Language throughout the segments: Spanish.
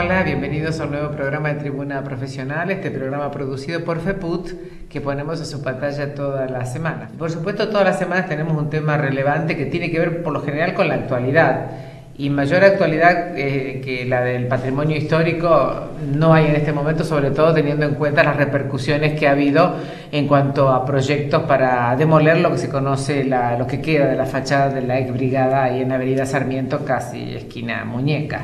Hola, bienvenidos a un nuevo programa de Tribuna Profesional, este programa producido por FEPUT que ponemos en su pantalla todas las semanas. Por supuesto, todas las semanas tenemos un tema relevante que tiene que ver por lo general con la actualidad. Y mayor actualidad que la del patrimonio histórico no hay en este momento, sobre todo teniendo en cuenta las repercusiones que ha habido en cuanto a proyectos para demoler lo que se conoce, lo que queda de la fachada de la ex brigada ahí en la avenida Sarmiento, casi esquina Muñeca.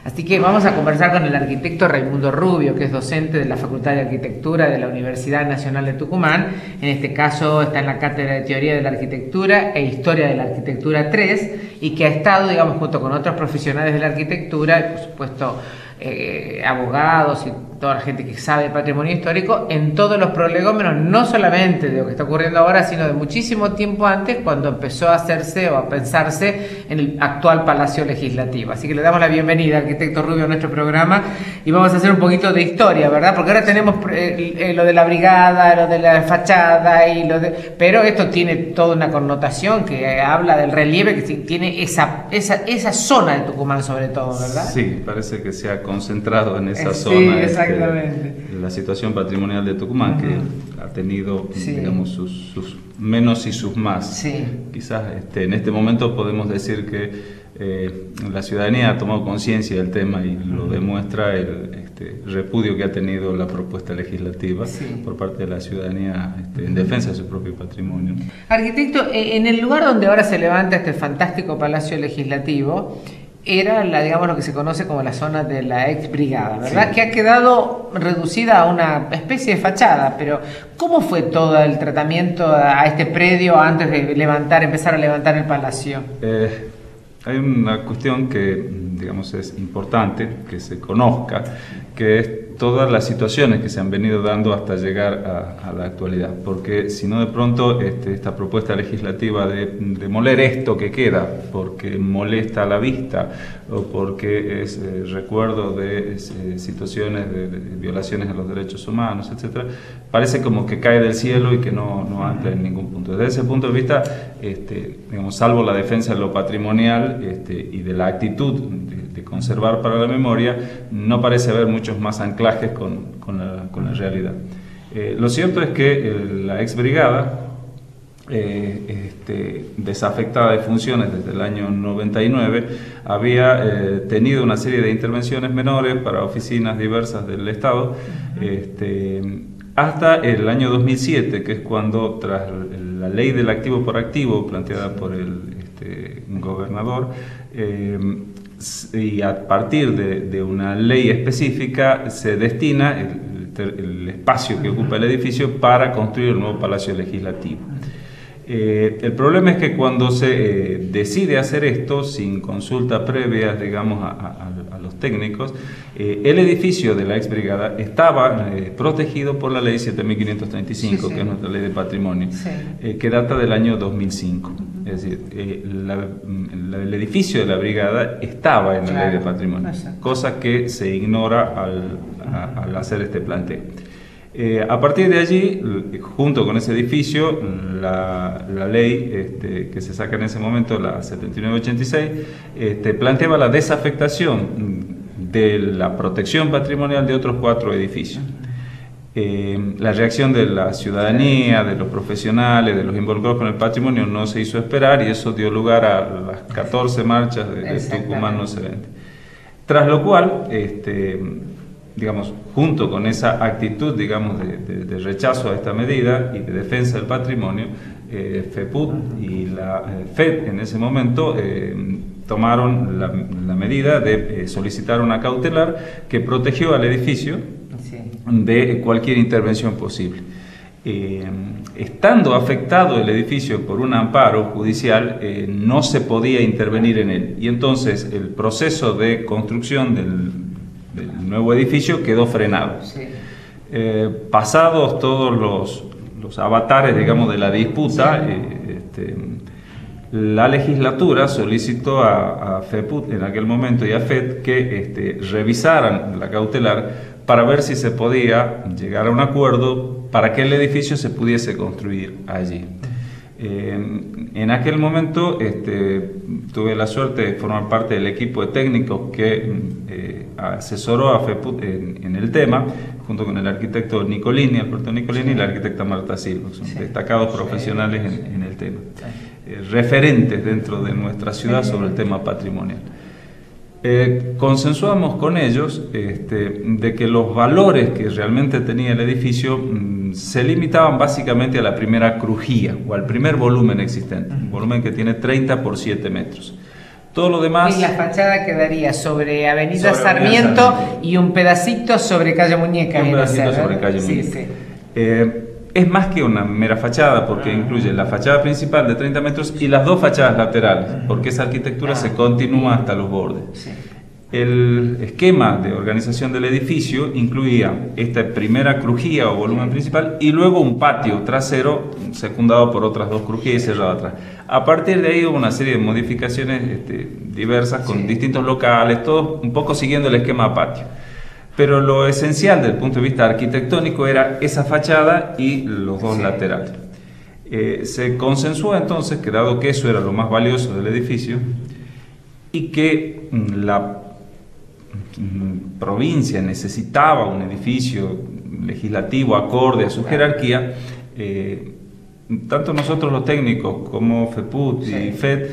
Así que vamos a conversar con el arquitecto Raimundo Rubio, que es docente de la Facultad de Arquitectura de la Universidad Nacional de Tucumán. En este caso está en la Cátedra de Teoría de la Arquitectura e Historia de la Arquitectura 3 y que ha estado, digamos, junto con otros profesionales de la arquitectura y, por supuesto, abogados y toda la gente que sabe de patrimonio histórico en todos los prolegómenos, no solamente de lo que está ocurriendo ahora, sino de muchísimo tiempo antes, cuando empezó a hacerse o a pensarse en el actual Palacio Legislativo. Así que le damos la bienvenida, arquitecto Rubio, a nuestro programa y vamos a hacer un poquito de historia, ¿verdad? Porque ahora tenemos lo de la brigada, lo de la fachada, pero esto tiene toda una connotación que habla del relieve que tiene esa zona de Tucumán sobre todo, ¿verdad? Sí, parece que se ha concentrado en esa zona. Exactamente. La situación patrimonial de Tucumán, que ha tenido, digamos, sus menos y sus más. Sí. Quizás en este momento podemos decir que la ciudadanía ha tomado conciencia del tema y lo demuestra el repudio que ha tenido la propuesta legislativa por parte de la ciudadanía en defensa de su propio patrimonio. Arquitecto, en el lugar donde ahora se levanta este fantástico Palacio Legislativo, era digamos lo que se conoce como la zona de la ex brigada, ¿verdad? Sí. Que ha quedado reducida a una especie de fachada, pero ¿cómo fue todo el tratamiento a este predio antes de empezar a levantar el palacio? Hay una cuestión que, digamos, es importante que se conozca, que es todas las situaciones que se han venido dando hasta llegar a la actualidad, porque si no de pronto esta propuesta legislativa de demoler esto que queda porque molesta a la vista o porque es recuerdo de situaciones de violaciones a los derechos humanos, etcétera, parece como que cae del cielo y que no ancla en ningún punto. Desde ese punto de vista, digamos, salvo la defensa de lo patrimonial y de la actitud de conservar para la memoria, no parece haber muchos más anclajes con la realidad. Lo cierto es que la ex brigada, desafectada de funciones desde el año 99, había tenido una serie de intervenciones menores para oficinas diversas del Estado, hasta el año 2007, que es cuando, tras la ley del activo por activo planteada por el gobernador, y a partir de una ley específica se destina el espacio que ocupa el edificio para construir el nuevo Palacio Legislativo. El problema es que cuando se decide hacer esto sin consulta previa, digamos, a los técnicos, el edificio de la ex brigada estaba protegido por la ley 7535, que es nuestra ley de patrimonio, que data del año 2005. Es decir, el edificio de la brigada estaba en la ley de patrimonio, cosa que se ignora al hacer este planteo. A partir de allí, junto con ese edificio, la ley que se saca en ese momento, la 7986, planteaba la desafectación de la protección patrimonial de otros 4 edificios. La reacción de la ciudadanía, de los profesionales, de los involucrados con el patrimonio no se hizo esperar y eso dio lugar a las 14 marchas de Tucumán no se vende. Tras lo cual, digamos, junto con esa actitud, digamos, de rechazo a esta medida y de defensa del patrimonio, FEPUT y la FED en ese momento tomaron la medida de solicitar una cautelar que protegió al edificio de cualquier intervención posible. Estando afectado el edificio por un amparo judicial, no se podía intervenir en él y entonces el proceso de construcción del nuevo edificio quedó frenado. Pasados todos los avatares, digamos, de la disputa, la legislatura solicitó a FEPUT en aquel momento y a FED que revisaran la cautelar para ver si se podía llegar a un acuerdo para que el edificio se pudiese construir allí. En aquel momento tuve la suerte de formar parte del equipo de técnicos que asesoró a FEPUT en el tema, junto con el arquitecto Nicolini, Alberto Nicolini, y la arquitecta Marta Silva, son destacados profesionales en el tema, referentes dentro de nuestra ciudad sobre el tema patrimonial. Consensuamos con ellos de que los valores que realmente tenía el edificio se limitaban básicamente a la primera crujía o al primer volumen existente, un volumen que tiene 30 por 7 metros. Todo lo demás... Y la fachada quedaría sobre Avenida Sarmiento y un pedacito sobre Calle Muñeca. Un pedacito sobre Calle Muñeca. Sí, sí. Es más que una mera fachada, porque incluye la fachada principal de 30 metros y las dos fachadas laterales, porque esa arquitectura se continúa hasta los bordes. Sí. El esquema de organización del edificio incluía esta primera crujía o volumen principal y luego un patio trasero secundado por otras dos crujías y cerrado atrás. A partir de ahí hubo una serie de modificaciones diversas con distintos locales, todos un poco siguiendo el esquema patio. Pero lo esencial desde el punto de vista arquitectónico era esa fachada y los dos laterales. Se consensuó entonces que, dado que eso era lo más valioso del edificio y que la provincia necesitaba un edificio legislativo acorde a su jerarquía, tanto nosotros los técnicos como FEPUT y FED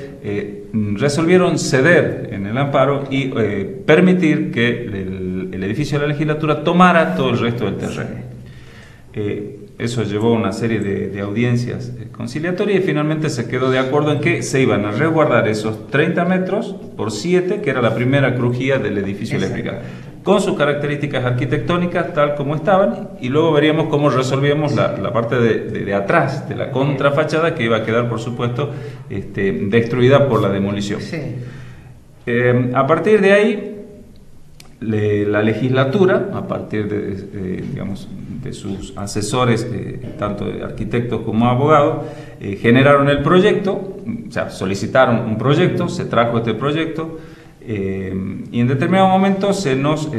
resolvieron ceder en el amparo y permitir que el edificio de la legislatura tomara todo el resto del terreno. Eso llevó a una serie de audiencias conciliatorias y finalmente se quedó de acuerdo en que se iban a resguardar esos 30 metros por 7, que era la primera crujía del edificio de la brigada, con sus características arquitectónicas tal como estaban, y luego veríamos cómo resolvíamos la parte de atrás de la contrafachada, que iba a quedar, por supuesto, destruida por la demolición. Sí. A partir de ahí, la legislatura, a partir de sus asesores, tanto de arquitectos como abogados, generaron el proyecto, o sea, solicitaron un proyecto, se trajo este proyecto, y en determinado momento se nos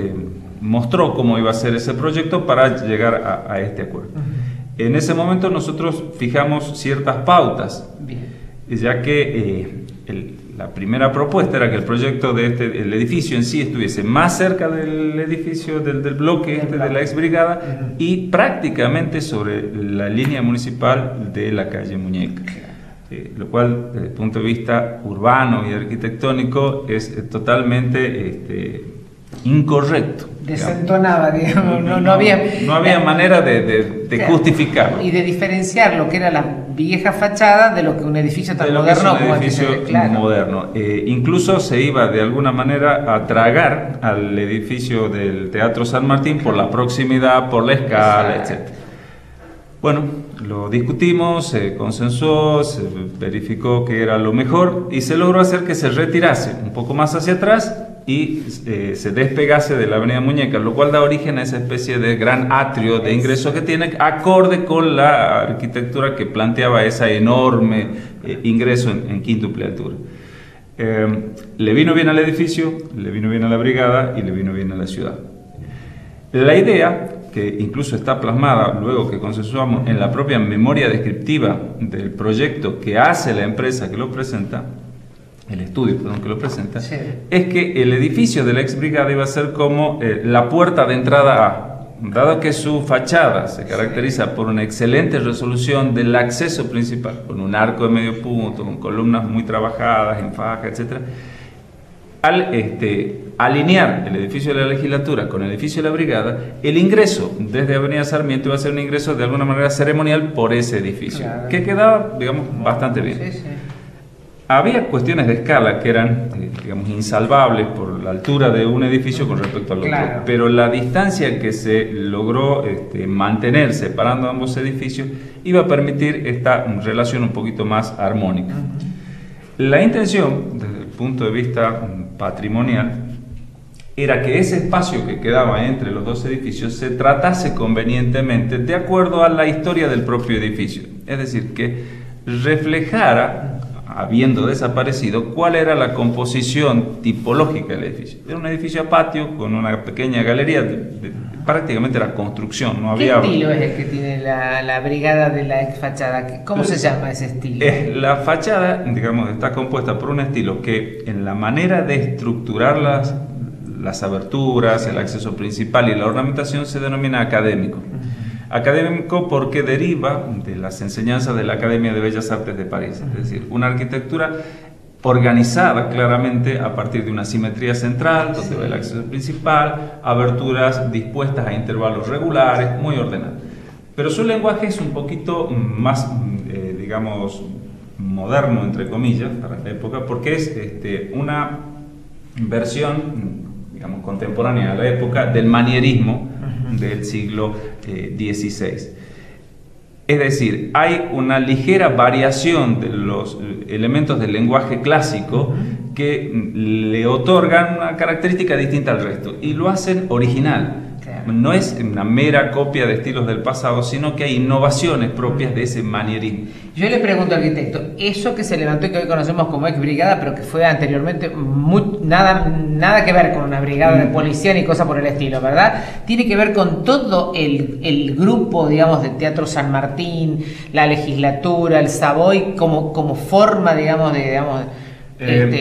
mostró cómo iba a ser ese proyecto para llegar a este acuerdo. En ese momento nosotros fijamos ciertas pautas, ya que la primera propuesta era que el proyecto el edificio en sí estuviese más cerca del edificio del bloque de la ex brigada y prácticamente sobre la línea municipal de la calle Muñeca, lo cual desde el punto de vista urbano y arquitectónico es totalmente incorrecto. Desentonaba, digamos, no había manera de justificarlo. Y de diferenciar lo que era la vieja fachada de lo que un edificio tan moderno como edificio moderno. Incluso se iba de alguna manera a tragar al edificio del Teatro San Martín por la proximidad, por la escala, etc. Bueno, lo discutimos, se consensuó, se verificó que era lo mejor y se logró hacer que se retirase un poco más hacia atrás y se despegase de la avenida Muñeca, lo cual da origen a esa especie de gran atrio de ingreso que tiene, acorde con la arquitectura que planteaba ese enorme ingreso en quíntuple altura. Le vino bien al edificio, le vino bien a la brigada y le vino bien a la ciudad. La idea, que incluso está plasmada luego que consensuamos en la propia memoria descriptiva del proyecto que hace la empresa que lo presenta, el estudio, perdón, que lo presenta, sí, es que el edificio de la ex brigada iba a ser como la puerta de entrada A, dado que su fachada se caracteriza por una excelente resolución del acceso principal, con un arco de medio punto, con columnas muy trabajadas, en faja, etc. Al alinear el edificio de la legislatura con el edificio de la brigada, el ingreso desde Avenida Sarmiento iba a ser un ingreso de alguna manera ceremonial por ese edificio, claro, que quedaba, digamos, bastante bien. Sí, sí. Había cuestiones de escala que eran, digamos, insalvables por la altura de un edificio con respecto al otro, claro, pero la distancia que se logró mantener separando ambos edificios iba a permitir esta relación un poquito más armónica. La intención, desde el punto de vista patrimonial, era que ese espacio que quedaba entre los dos edificios se tratase convenientemente de acuerdo a la historia del propio edificio, es decir, que reflejara, habiendo desaparecido, cuál era la composición tipológica del edificio. Era un edificio a patio con una pequeña galería, prácticamente era construcción, no había... ¿Qué estilo es el que tiene la brigada de la ex fachada? ¿Cómo se llama ese estilo? La fachada, digamos, está compuesta por un estilo que en la manera de estructurar las aberturas, el acceso principal y la ornamentación se denomina académico. Académico porque deriva de las enseñanzas de la Academia de Bellas Artes de París, es decir, una arquitectura organizada claramente a partir de una simetría central, donde va el acceso principal, aberturas dispuestas a intervalos regulares, muy ordenadas. Pero su lenguaje es un poquito más, digamos, moderno, entre comillas, para la época, porque es una versión, digamos, contemporánea a la época del manierismo del siglo XVI. Es decir, hay una ligera variación de los elementos del lenguaje clásico que le otorgan una característica distinta al resto y lo hacen original. No es una mera copia de estilos del pasado, sino que hay innovaciones propias de ese manierismo. Yo le pregunto al arquitecto, eso que se levantó y que hoy conocemos como ex brigada, pero que fue anteriormente nada que ver con una brigada de policía ni cosa por el estilo, ¿verdad? Tiene que ver con todo el grupo, digamos, de Teatro San Martín, la legislatura, el Savoy, como forma, digamos,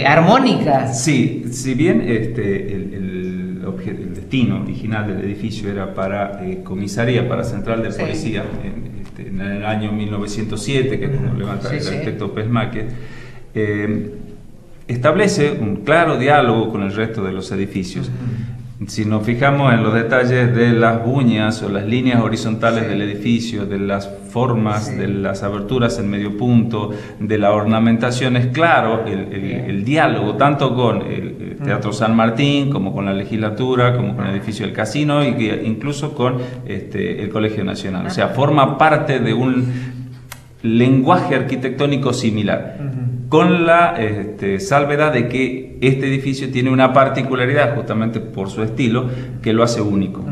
armónica. Sí, si bien el destino original del edificio era para comisaría, para central de policía, en el año 1907, que es cuando levanta el arquitecto Pesmaque, establece un claro diálogo con el resto de los edificios. Si nos fijamos en los detalles de las buñas o las líneas horizontales del edificio, de las formas, de las aberturas en medio punto, de la ornamentación, es claro el diálogo tanto con el Teatro San Martín, como con la legislatura, como con el edificio del casino y que incluso con el Colegio Nacional. O sea, forma parte de un lenguaje arquitectónico similar, con la salvedad de que este edificio tiene una particularidad, justamente por su estilo, que lo hace único.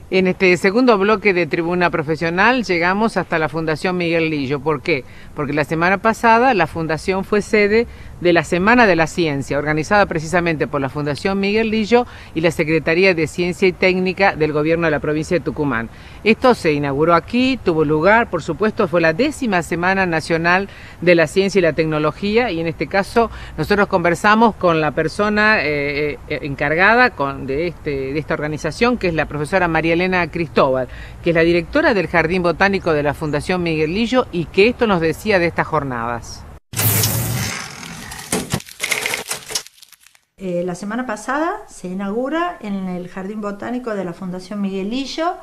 En este segundo bloque de Tribuna Profesional llegamos hasta la Fundación Miguel Lillo. ¿Por qué? Porque la semana pasada la Fundación fue sede de la Semana de la Ciencia, organizada precisamente por la Fundación Miguel Lillo y la Secretaría de Ciencia y Técnica del Gobierno de la provincia de Tucumán. Esto se inauguró aquí, tuvo lugar, por supuesto, fue la 10ª Semana Nacional de la Ciencia y la Tecnología, y en este caso nosotros conversamos con la persona encargada de esta organización, que es la profesora María Elena Cristóbal, que es la directora del Jardín Botánico de la Fundación Miguel Lillo, y que esto nos decía de estas jornadas. La semana pasada se inaugura en el Jardín Botánico de la Fundación Miguel Lillo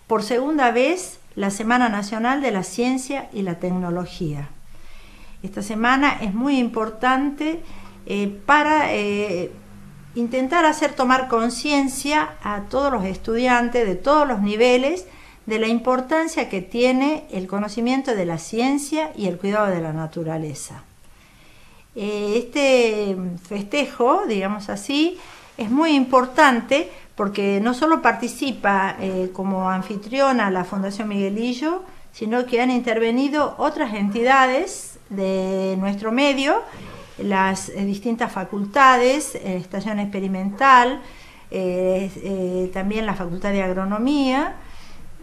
por segunda vez la Semana Nacional de la Ciencia y la Tecnología. Esta semana es muy importante para intentar hacer tomar conciencia a todos los estudiantes de todos los niveles de la importancia que tiene el conocimiento de la ciencia y el cuidado de la naturaleza. Este festejo, digamos así, es muy importante porque no solo participa como anfitriona la Fundación Miguel Lillo, sino que han intervenido otras entidades de nuestro medio, las distintas facultades, Estación Experimental, también la Facultad de Agronomía.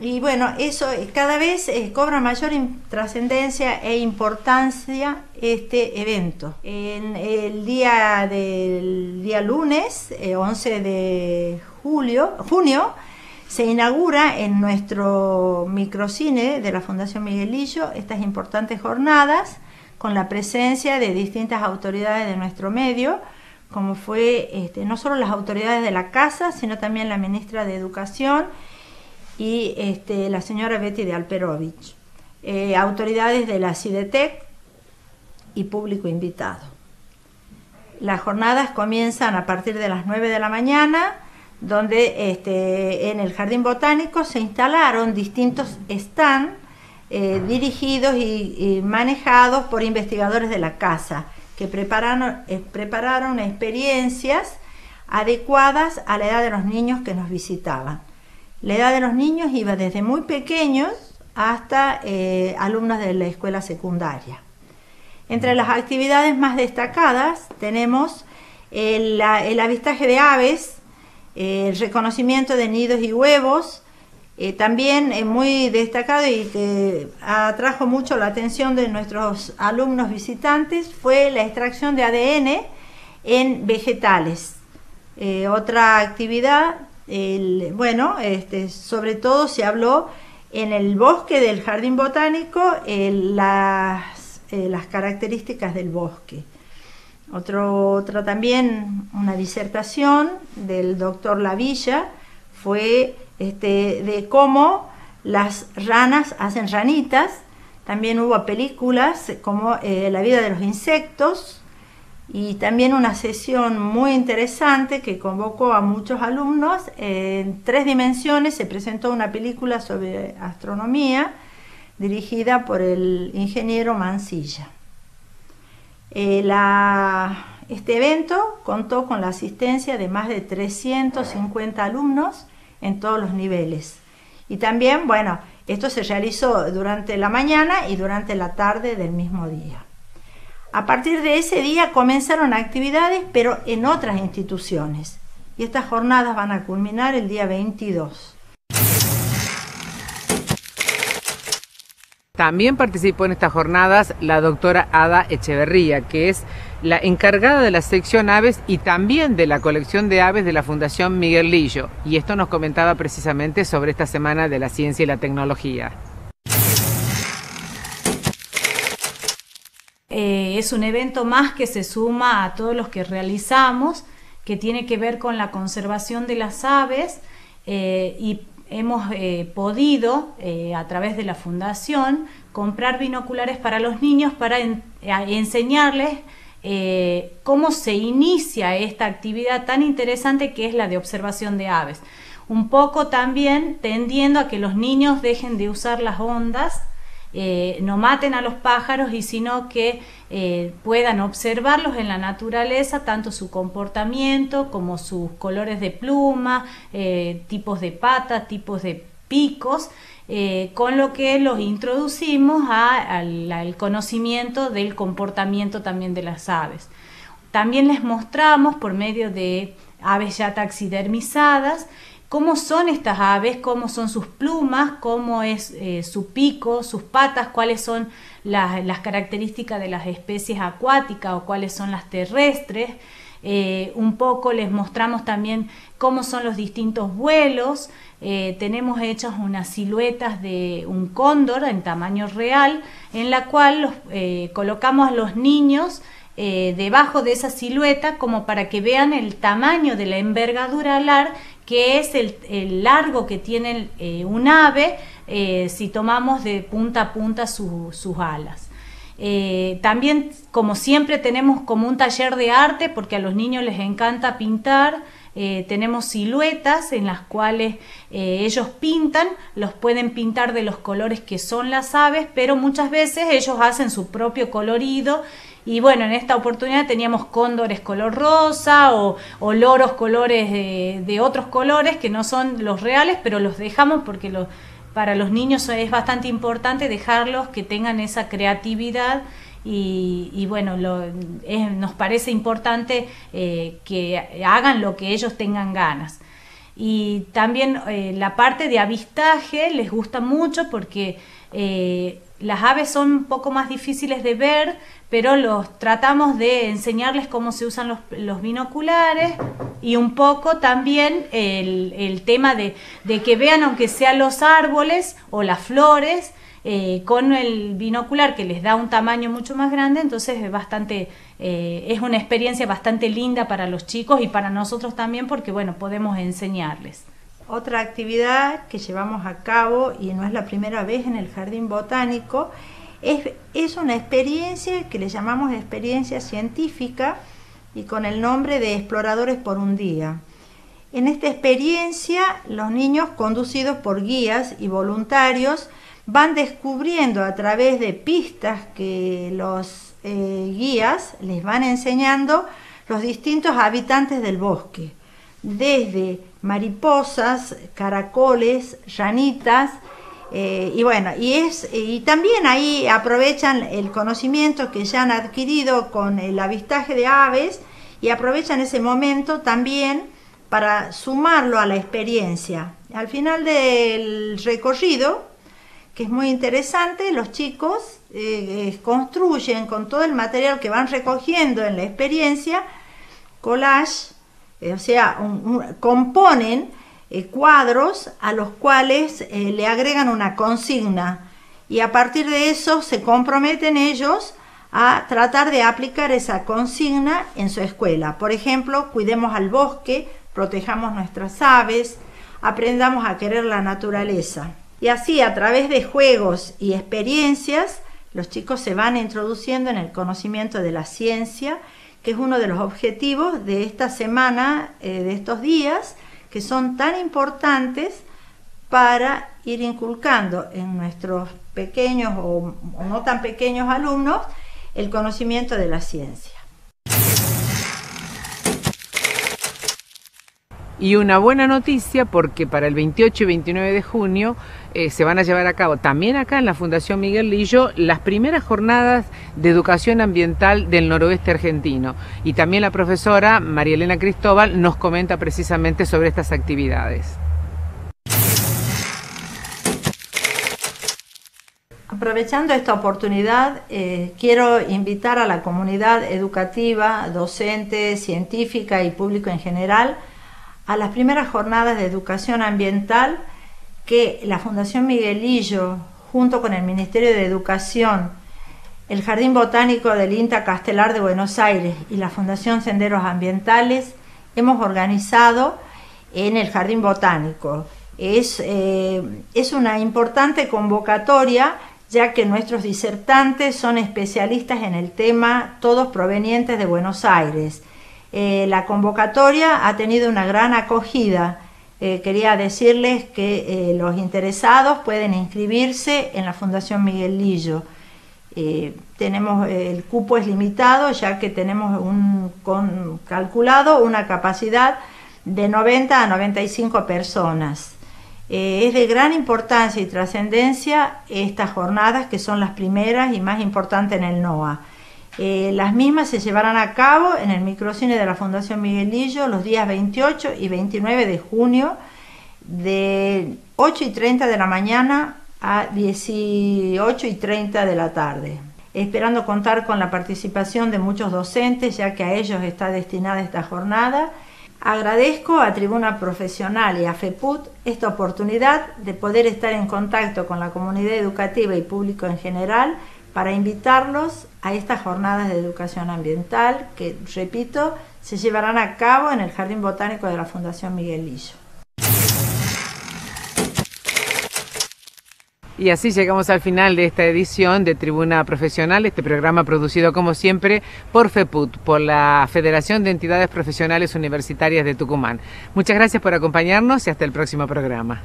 Y bueno, eso cada vez cobra mayor trascendencia e importancia este evento. En el día lunes, 11 de junio, se inaugura en nuestro microcine de la Fundación Miguel Lillo estas importantes jornadas con la presencia de distintas autoridades de nuestro medio, como fue no solo las autoridades de la casa, sino también la ministra de Educación y la señora Betty de Alperovich, autoridades de la CIDETEC y público invitado. Las jornadas comienzan a partir de las 9 de la mañana, donde en el Jardín Botánico se instalaron distintos stands dirigidos y manejados por investigadores de la casa, que prepararon experiencias adecuadas a la edad de los niños que nos visitaban. La edad de los niños iba desde muy pequeños hasta alumnos de la escuela secundaria. Entre las actividades más destacadas tenemos el avistaje de aves, el reconocimiento de nidos y huevos. También muy destacado y que atrajo mucho la atención de nuestros alumnos visitantes fue la extracción de ADN en vegetales. Otra actividad, sobre todo se habló en el bosque del Jardín Botánico, las características del bosque. Otra también, una disertación del doctor Lavilla, fue de cómo las ranas hacen ranitas. También hubo películas como La vida de los insectos, y también una sesión muy interesante que convocó a muchos alumnos. En 3 dimensiones se presentó una película sobre astronomía dirigida por el ingeniero Mansilla. Este evento contó con la asistencia de más de 350 alumnos en todos los niveles. Y también, esto se realizó durante la mañana y durante la tarde del mismo día. A partir de ese día comenzaron actividades, pero en otras instituciones. Y estas jornadas van a culminar el día 22. También participó en estas jornadas la doctora Ada Echeverría, que es la encargada de la sección aves y también de la colección de aves de la Fundación Miguel Lillo. Y esto nos comentaba precisamente sobre esta Semana de la Ciencia y la Tecnología. Es un evento más que se suma a todos los que realizamos, que tiene que ver con la conservación de las aves, y hemos podido, a través de la Fundación, comprar binoculares para los niños para enseñarles cómo se inicia esta actividad tan interesante que es la de observación de aves. Un poco también tendiendo a que los niños dejen de usar las ondas, no maten a los pájaros, y sino que puedan observarlos en la naturaleza, tanto su comportamiento como sus colores de pluma, tipos de patas, tipos de picos, con lo que los introducimos al conocimiento del comportamiento también de las aves. También les mostramos por medio de aves ya taxidermizadas cómo son estas aves, cómo son sus plumas, cómo es su pico, sus patas, cuáles son las características de las especies acuáticas o cuáles son las terrestres. Un poco les mostramos también cómo son los distintos vuelos. Tenemos hechas unas siluetas de un cóndor en tamaño real, en la cual colocamos a los niños debajo de esa silueta como para que vean el tamaño de la envergadura alar, que es el largo que tiene un ave si tomamos de punta a punta sus alas. También, como siempre, tenemos como un taller de arte, porque a los niños les encanta pintar. Tenemos siluetas en las cuales ellos pintan, los pueden pintar de los colores que son las aves, pero muchas veces ellos hacen su propio colorido. Y bueno, en esta oportunidad teníamos cóndores color rosa o loros colores de otros colores que no son los reales, pero los dejamos porque para los niños es bastante importante dejarlos que tengan esa creatividad. Y bueno, nos parece importante que hagan lo que ellos tengan ganas. Y también la parte de avistaje les gusta mucho porque las aves son un poco más difíciles de ver, pero los tratamos de enseñarles cómo se usan los binoculares, y un poco también el tema de que vean, aunque sean los árboles o las flores, con el binocular, que les da un tamaño mucho más grande. Entonces es una experiencia bastante linda para los chicos y para nosotros también, porque bueno, podemos enseñarles. Otra actividad que llevamos a cabo, y no es la primera vez en el Jardín Botánico, es una experiencia que le llamamos experiencia científica, y con el nombre de Exploradores por un Día. En esta experiencia, los niños, conducidos por guías y voluntarios, van descubriendo a través de pistas que los guías les van enseñando los distintos habitantes del bosque, desde mariposas, caracoles, ranitas, y también ahí aprovechan el conocimiento que ya han adquirido con el avistaje de aves y aprovechan ese momento también para sumarlo a la experiencia. Al final del recorrido, que es muy interesante, los chicos construyen con todo el material que van recogiendo en la experiencia, collage, componen cuadros a los cuales le agregan una consigna, y a partir de eso se comprometen ellos a tratar de aplicar esa consigna en su escuela. Por ejemplo, cuidemos al bosque, protejamos nuestras aves, aprendamos a querer la naturaleza. Y así, a través de juegos y experiencias, los chicos se van introduciendo en el conocimiento de la ciencia, que es uno de los objetivos de esta semana, de estos días, que son tan importantes para ir inculcando en nuestros pequeños o no tan pequeños alumnos el conocimiento de la ciencia. Y una buena noticia, porque para el 28 y 29 de junio se van a llevar a cabo también acá en la Fundación Miguel Lillo las primeras jornadas de educación ambiental del noroeste argentino. Y también la profesora María Elena Cristóbal nos comenta precisamente sobre estas actividades. Aprovechando esta oportunidad, quiero invitar a la comunidad educativa, docente, científica y público en general a las primeras jornadas de educación ambiental que la Fundación Miguel Lillo, junto con el Ministerio de Educación, el Jardín Botánico del INTA Castelar de Buenos Aires y la Fundación Senderos Ambientales, hemos organizado en el Jardín Botánico. Es una importante convocatoria, ya que nuestros disertantes son especialistas en el tema, todos provenientes de Buenos Aires. La convocatoria ha tenido una gran acogida. Quería decirles que los interesados pueden inscribirse en la Fundación Miguel Lillo. El cupo es limitado, ya que tenemos calculado una capacidad de 90 a 95 personas. Es de gran importancia y trascendencia estas jornadas, que son las primeras y más importantes en el NOA. Las mismas se llevarán a cabo en el microcine de la Fundación Miguel Lillo los días 28 y 29 de junio, de 8:30 de la mañana a 18:30 de la tarde, esperando contar con la participación de muchos docentes, ya que a ellos está destinada esta jornada. Agradezco a Tribuna Profesional y a FEPUT esta oportunidad de poder estar en contacto con la comunidad educativa y público en general para invitarlos a estas jornadas de educación ambiental que, repito, se llevarán a cabo en el Jardín Botánico de la Fundación Miguel Lillo. Y así llegamos al final de esta edición de Tribuna Profesional, este programa producido como siempre por FEPUT, por la Federación de Entidades Profesionales Universitarias de Tucumán. Muchas gracias por acompañarnos y hasta el próximo programa.